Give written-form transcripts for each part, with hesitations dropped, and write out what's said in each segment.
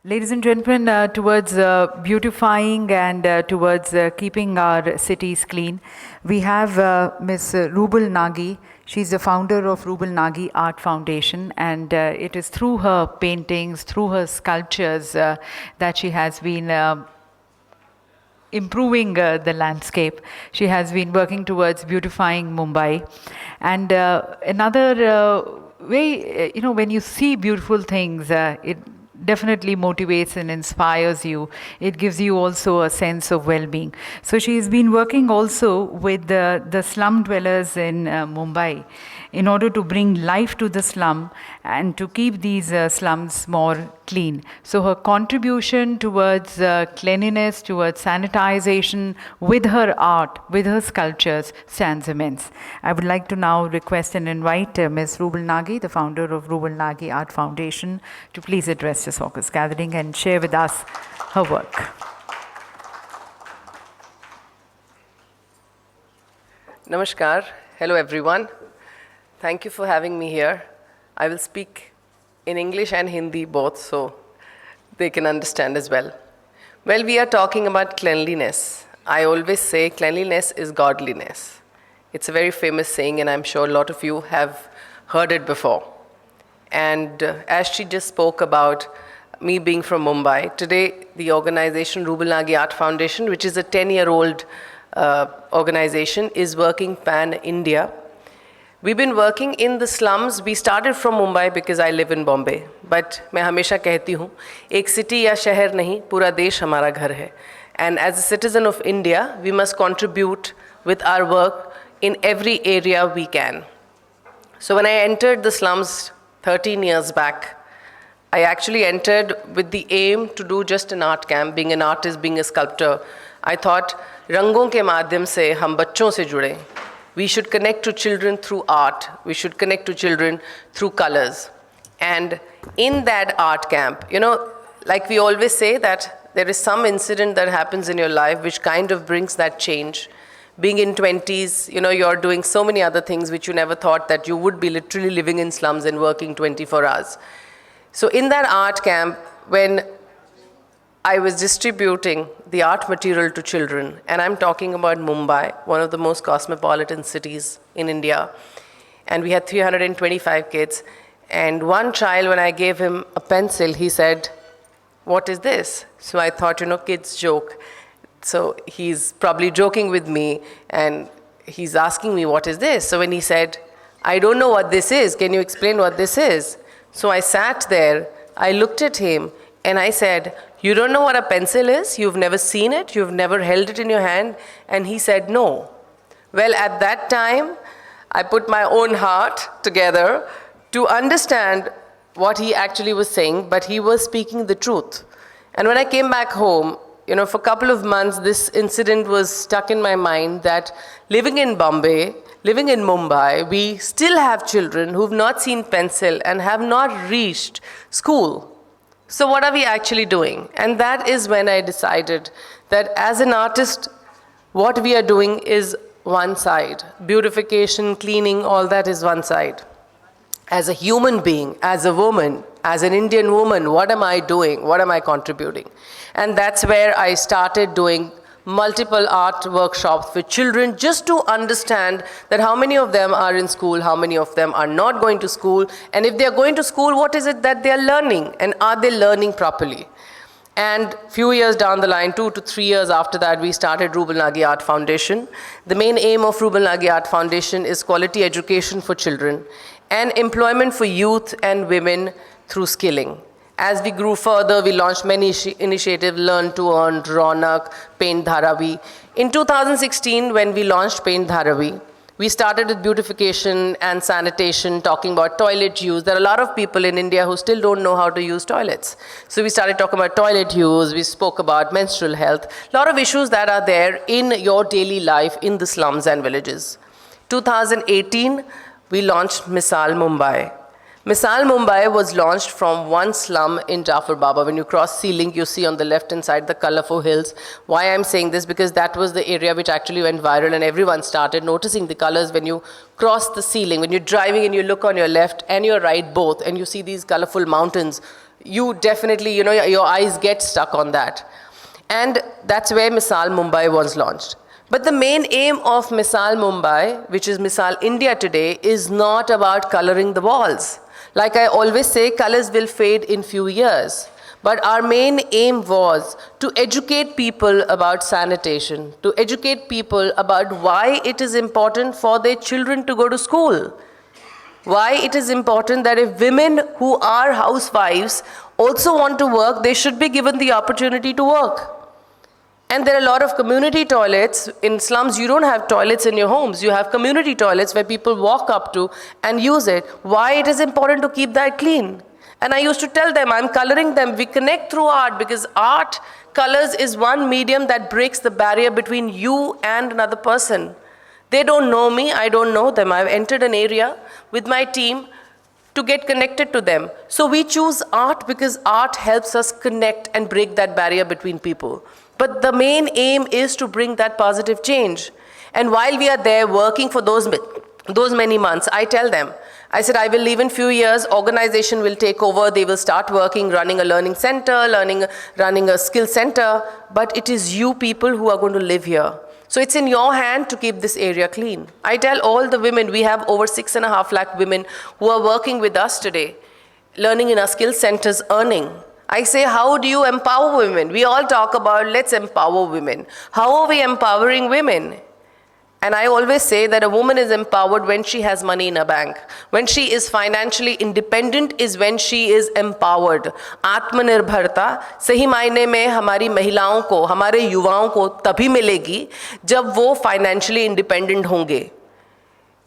Ladies and gentlemen, towards beautifying and towards keeping our cities clean, we have Ms. Rouble Nagi. She's the founder of Rouble Nagi Art Foundation, and it is through her paintings, through her sculptures, that she has been improving the landscape. She has been working towards beautifying Mumbai. And another way, when you see beautiful things, it definitely motivates and inspires you. It gives you also a sense of well-being. So she's been working also with the slum dwellers in Mumbai in order to bring life to the slum and to keep these slums more clean. So her contribution towards cleanliness, towards sanitization with her art, with her sculptures stands immense. I would like to now request and invite Ms. Rouble Nagi, the founder of Rouble Nagi Art Foundation, to please address this august gathering and share with us her work. Namaskar. Hello everyone. Thank you for having me here. I will speak in English and Hindi both so they can understand as well. Well, we are talking about cleanliness. I always say cleanliness is godliness. It's a very famous saying and I'm sure a lot of you have heard it before. And as she just spoke about me being from Mumbai, today the organization Rouble Nagi Art Foundation, which is a 10-year-old organization, is working pan-India. We've been working in the slums. We started from Mumbai because I live in Bombay. But मैं हमेशा कहती हूँ, एक city या शहर नहीं, पूरा देश हमारा घर है. And as a citizen of India, we must contribute with our work in every area we can. So when I entered the slums 13 years back, I actually entered with the aim to do just an art camp. Being an artist, being a sculptor, I thought, रंगों के माध्यम से हम बच्चों से जुड़ें. We should connect to children through art. We should connect to children through colors. And in that art camp, like we always say that there is some incident that happens in your life which kind of brings that change. Being in 20s, you're doing so many other things which you never thought that you would be literally living in slums and working 24 hours. So in that art camp, when I was distributing the art material to children, and I'm talking about Mumbai, one of the most cosmopolitan cities in India, and we had 325 kids, and one child, when I gave him a pencil, he said, "What is this?" So I thought, kids joke. So he's probably joking with me, and he's asking me, "What is this?" So when he said, "I don't know what this is, can you explain what this is?" So I sat there, I looked at him, and I said, "You don't know what a pencil is? You've never seen it? You've never held it in your hand?" And he said, "No." Well, at that time, I put my own heart together to understand what he actually was saying, but he was speaking the truth. And when I came back home, for a couple of months, this incident was stuck in my mind that living in Bombay, living in Mumbai, we still have children who've not seen pencil and have not reached school. So what are we actually doing? And that is when I decided that as an artist, what we are doing is one side. Beautification, cleaning, all that is one side. As a human being, as a woman, as an Indian woman, what am I doing? What am I contributing? And that's where I started doing multiple art workshops with children just to understand that how many of them are in school, how many of them are not going to school, and if they are going to school, what is it that they are learning, and are they learning properly? And few years down the line, 2 to 3 years after that, we started Rouble Nagi Art Foundation. The main aim of Rouble Nagi Art Foundation is quality education for children and employment for youth and women through skilling. As we grew further, we launched many initiatives, Learn to Earn, Ronak, Paint Dharavi. In 2016, when we launched Paint Dharavi, we started with beautification and sanitation, talking about toilet use. There are a lot of people in India who still don't know how to use toilets. So we started talking about toilet use, we spoke about menstrual health, a lot of issues that are there in your daily life in the slums and villages. 2018, we launched Misaal Mumbai. Misaal Mumbai was launched from one slum in Jafar Baba. When you cross Sea Link, you see on the left-hand side the colorful hills. Why I'm saying this? Because that was the area which actually went viral and everyone started noticing the colors when you cross the Sea Link. When you're driving and you look on your left and your right both and you see these colorful mountains you definitely, your eyes get stuck on that. And that's where Misaal Mumbai was launched. But the main aim of Misaal Mumbai, which is Misaal India today, is not about coloring the walls. Like I always say, colors will fade in few years. But our main aim was to educate people about sanitation, to educate people about why it is important for their children to go to school. Why it is important that if women who are housewives also want to work, they should be given the opportunity to work. And there are a lot of community toilets. In slums, you don't have toilets in your homes. You have community toilets where people walk up to and use it. Why it is important to keep that clean? And I used to tell them, I'm coloring them. We connect through art because art, colors is one medium that breaks the barrier between you and another person. They don't know me, I don't know them. I've entered an area with my team to get connected to them. So we choose art because art helps us connect and break that barrier between people. But the main aim is to bring that positive change. And while we are there working for those many months, I tell them, I said, I will leave in few years, organization will take over, they will start working, running a learning center, running a skill center, but it is you people who are going to live here. So it's in your hand to keep this area clean. I tell all the women, we have over 6.5 lakh women who are working with us today, learning in our skill centers, earning. I say, how do you empower women? We all talk about, let's empower women. How are we empowering women? And I always say that a woman is empowered when she has money in her bank. When she is financially independent is when she is empowered. आत्मनिर्भरता सही मायने में हमारी महिलाओं को, हमारे युवाओं को तभी मिलेगी जब वो financially independent होंगे.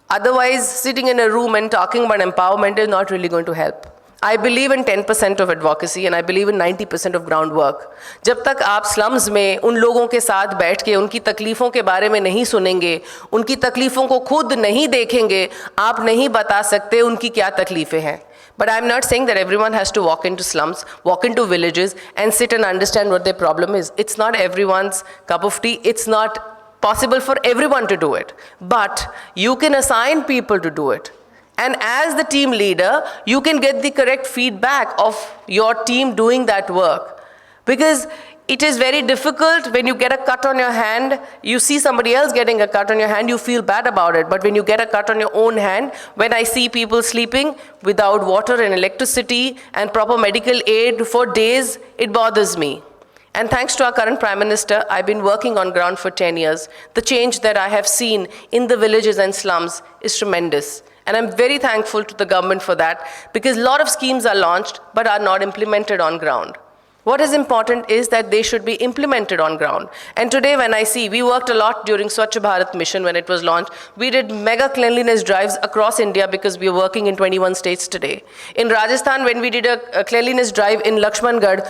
Otherwise, sitting in a room and talking about empowerment is not really going to help. I believe in 10% of advocacy and I believe in 90% of groundwork. जब तक आप slums में उन लोगों के साथ बैठ के उनकी तकलीफ़ों के बारे में नहीं सुनेंगे, उनकी तकलीफ़ों को खुद नहीं देखेंगे, आप नहीं बता सकते उनकी क्या तकलीफ़ें हैं. But I'm not saying that everyone has to walk into slums, walk into villages and sit and understand what their problem is. It's not everyone's cup of tea. It's not possible for everyone to do it. But you can assign people to do it. And as the team leader, you can get the correct feedback of your team doing that work. Because it is very difficult when you get a cut on your hand, you see somebody else getting a cut on your hand, you feel bad about it. But when you get a cut on your own hand, when I see people sleeping without water and electricity and proper medical aid for days, it bothers me. And thanks to our current Prime Minister, I've been working on ground for 10 years. The change that I have seen in the villages and slums is tremendous. And I'm very thankful to the government for that, because a lot of schemes are launched but are not implemented on ground. What is important is that they should be implemented on ground. And today when I see, we worked a lot during Swachh Bharat mission when it was launched. We did mega cleanliness drives across India because we are working in 21 states today. In Rajasthan, when we did a cleanliness drive in Lakshmangarh,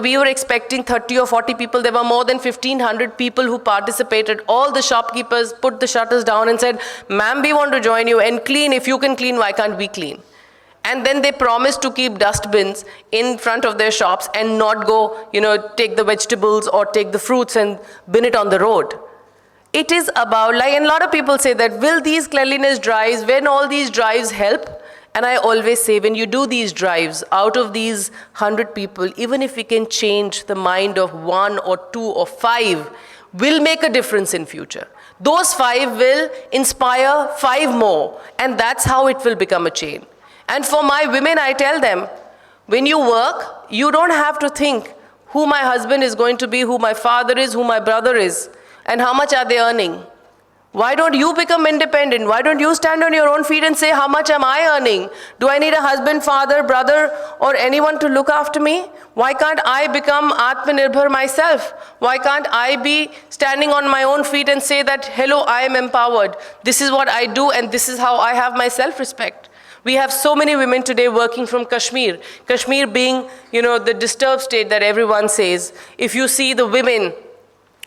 we were expecting 30 or 40 people. There were more than 1,500 people who participated. All the shopkeepers put the shutters down and said, ma'am, we want to join you and clean. If you can clean, why can't we clean? And then they promised to keep dustbins in front of their shops and not go, take the vegetables or take the fruits and bin it on the road. It is about, and a lot of people say that, will these cleanliness drives, when all these drives help? And I always say, when you do these drives, out of these 100 people, even if we can change the mind of 1 or 2 or 5, will make a difference in future. Those 5 will inspire 5 more, and that's how it will become a chain. And for my women, I tell them, when you work, you don't have to think who my husband is going to be, who my father is, who my brother is, and how much are they earning. Why don't you become independent? Why don't you stand on your own feet and say, how much am I earning? Do I need a husband, father, brother, or anyone to look after me? Why can't I become Atmanirbhar myself? Why can't I be standing on my own feet and say that, hello, I am empowered. This is what I do, and this is how I have my self-respect. We have so many women today working from Kashmir. Kashmir being, the disturbed state that everyone says. If you see the women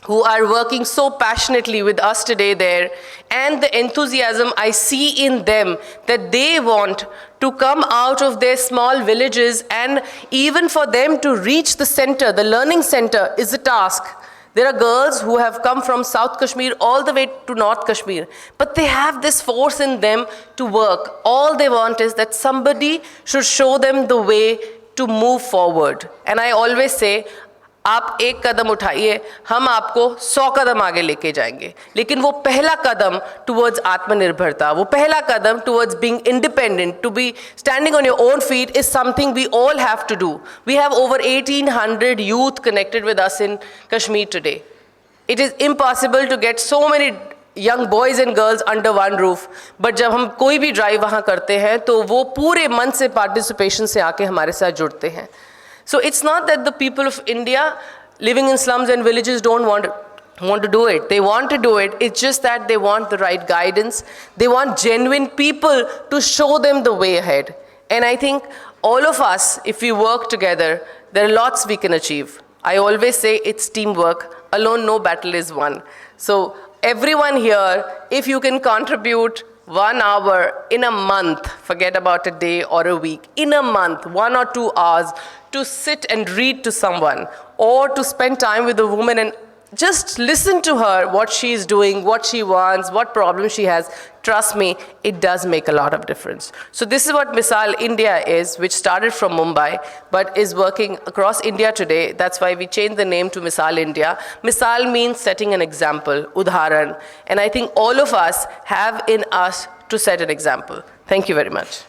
who are working so passionately with us today there, and the enthusiasm I see in them, that they want to come out of their small villages, and even for them to reach the center, the learning center is a task. There are girls who have come from South Kashmir all the way to North Kashmir, but they have this force in them to work. All they want is that somebody should show them the way to move forward. And I always say, आप एक कदम उठाइए, हम आपको 100 कदम आगे लेके जाएंगे. लेकिन वो पहला कदम towards आत्मनिर्भरता, वो पहला कदम towards being independent, to be standing on your own feet is something we all have to do. We have over 1,800 youth connected with us in Kashmir today. It is impossible to get so many young boys and girls under one roof. But जब हम कोई भी drive वहाँ करते हैं तो वो पूरे मन से पार्टिसिपेशन से आके हमारे साथ जुड़ते हैं. So it's not that the people of India living in slums and villages don't want to do it. They want to do it. It's just that they want the right guidance. They want genuine people to show them the way ahead. And I think all of us, if we work together, there are lots we can achieve. I always say it's teamwork. Alone, no battle is won. So everyone here, if you can contribute 1 hour in a month, forget about a day or a week, in a month, 1 or 2 hours, to sit and read to someone, or to spend time with a woman and just listen to her, what she's doing, what she wants, what problem she has. Trust me, it does make a lot of difference. So this is what Misaal India is, which started from Mumbai, but is working across India today. That's why we changed the name to Misaal India. Misaal means setting an example, udharan. And I think all of us have in us to set an example. Thank you very much.